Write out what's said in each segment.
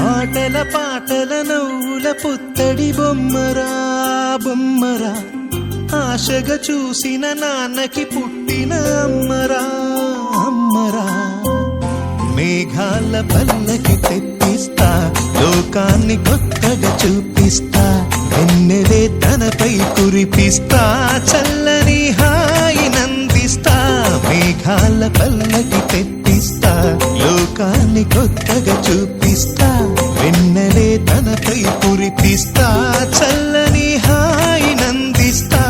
ఆటల పాటల నవ్వుల పుత్తడి బొమ్మరా బొమ్మరా, ఆశగా చూసిన నాన్నకి పుట్టిన అమ్మరా అమ్మరా. మేఘాల పల్లకి తెప్పిస్తా, లోకాన్ని కొత్తగా చూపిస్తా, వెన్నెలే తనపై కురిపిస్తా, చల్లని హాయి నందిస్తా. మేఘాల పల్లకి తెప్పిస్తా, లోకాన్ని కొత్తగా చూపిస్తా, వెన్నెలే తనపై కురిపిస్తా, చల్లని హాయి నందిస్తా.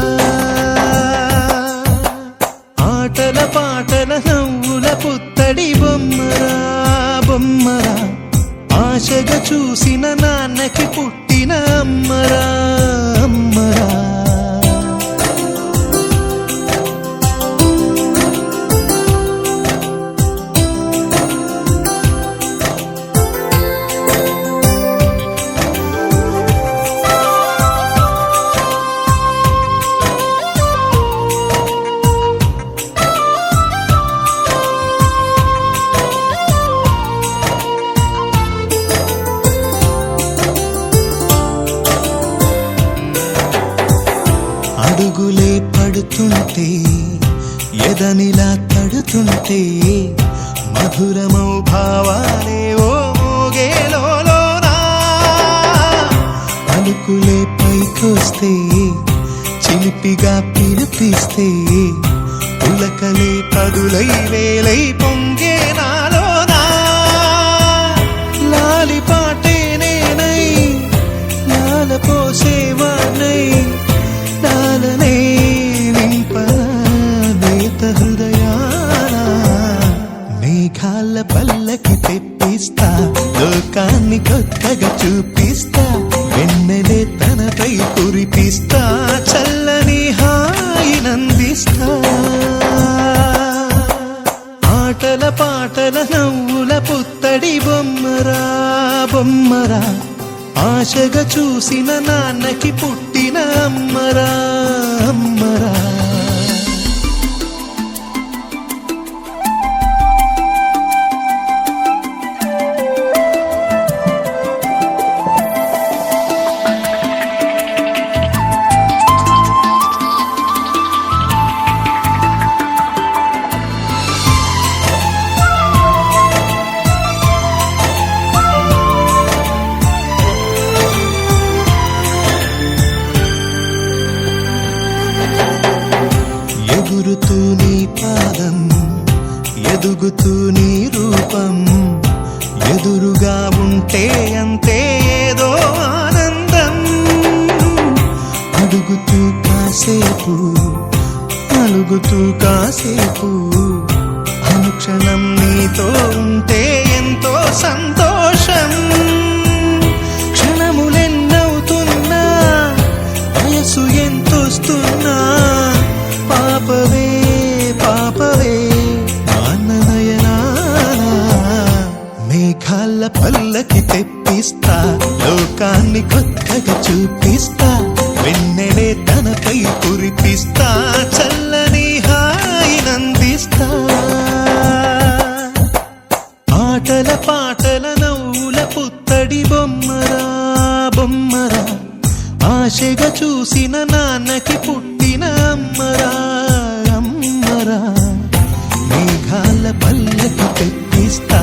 ఆటల పాటల నవ్వుల పుత్తడి బొమ్మరా బొమ్మరా, ఆశగా చూసిన నాన్నకి పుట్టిన అమ్మరా అమ్మరా. అడుగులే పడుతుంటే ఎదనిలా తడుతుంటే, మధురమౌ భావాలే ఓ మోగేలోనా. పలుకులే పైకొస్తే చిలిపిగా పిలిపిస్తే, పులకలే పదులై వేలై పొంగే నాలోనా. లాలి పాటే నేనై లాల పోసేవాణ్ణై, నాలనే నింపనేత హృదయాన. మేఘాల పల్లకి తెప్పిస్తా, లోకాన్ని కొత్తగా చూపిస్తా, వెన్నెలే తనపై కురిపిస్తా, చల్లని హాయి నందిస్తా. ఆటల పాటల నవ్వుల పుత్తడి బొమ్మరా బొమ్మరా, ఆశగా చూసిన నాన్నకి పుట్టిన అమ్మరా అమ్మరా. ఎగురుతూ నీ పాదం, ఎదుగుతూ నీ రూపం, ఎదురుగా ఉంటే అంతే ఏదో ఆనందం. అడుగుతూ కాసేపు, అలుగుతూ కాసేపు, అనుక్షణం నీతో ఉంటే ఎంతో సంతోషం. క్షణములెన్నవుతున్నా, వయసు ఎంతొస్తున్నా, పాపవే పాపవే నాన్ననయనా. మేఘాల పల్లకి తెప్పిస్తా, లోకాన్ని కొత్తగా చూపిస్తా, వెన్నెలే తనపై కురిపిస్తా, చల్లని హాయి నందిస్తా. ఆటల పాటల నవ్వుల పుత్తడి బొమ్మరా బొమ్మరా, ఆశగా చూసిన నాన్నకి పుట్టిన అమ్మరా అమ్మరా. మేఘాల పల్లకి తెప్పిస్తా,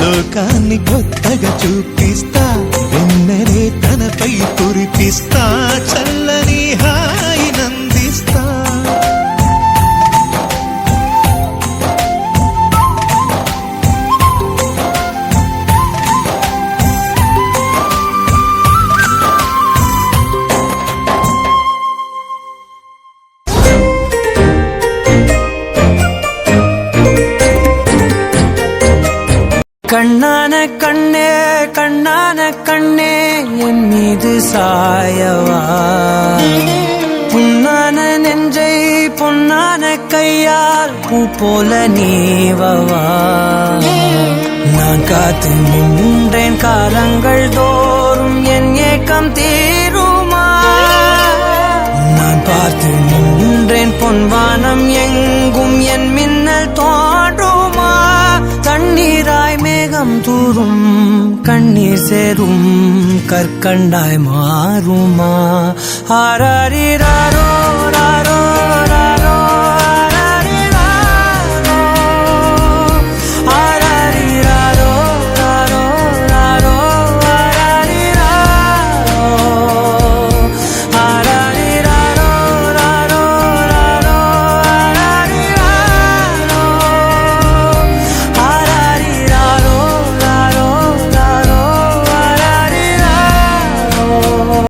లోకాన్ని కొత్తగా చూపిస్తా, వెన్నెలే తనపై కురిపిస్తా, చల్లని హాయి నందిస్తా. கண்ணான கண்ணே கண்ணான கண்ணே என் மீது சாயவா, புண்ணான நெஞ்சை பொன்னான கையால் பூ போல நீவவா. நான் காத்து நின்றேன் காலங்கள் தோறும், என் ஏக்கம் தீருமா. நான் பார்த்து நின்றேன் பொன்வானம் எங்கும், என் மின்னல் தோன்றுமா. தண்ணீராய் மேகம் தூரும் கண்ணீர் சேரும் கற்கண்டாய் மாறுமா ஆராரிராரோ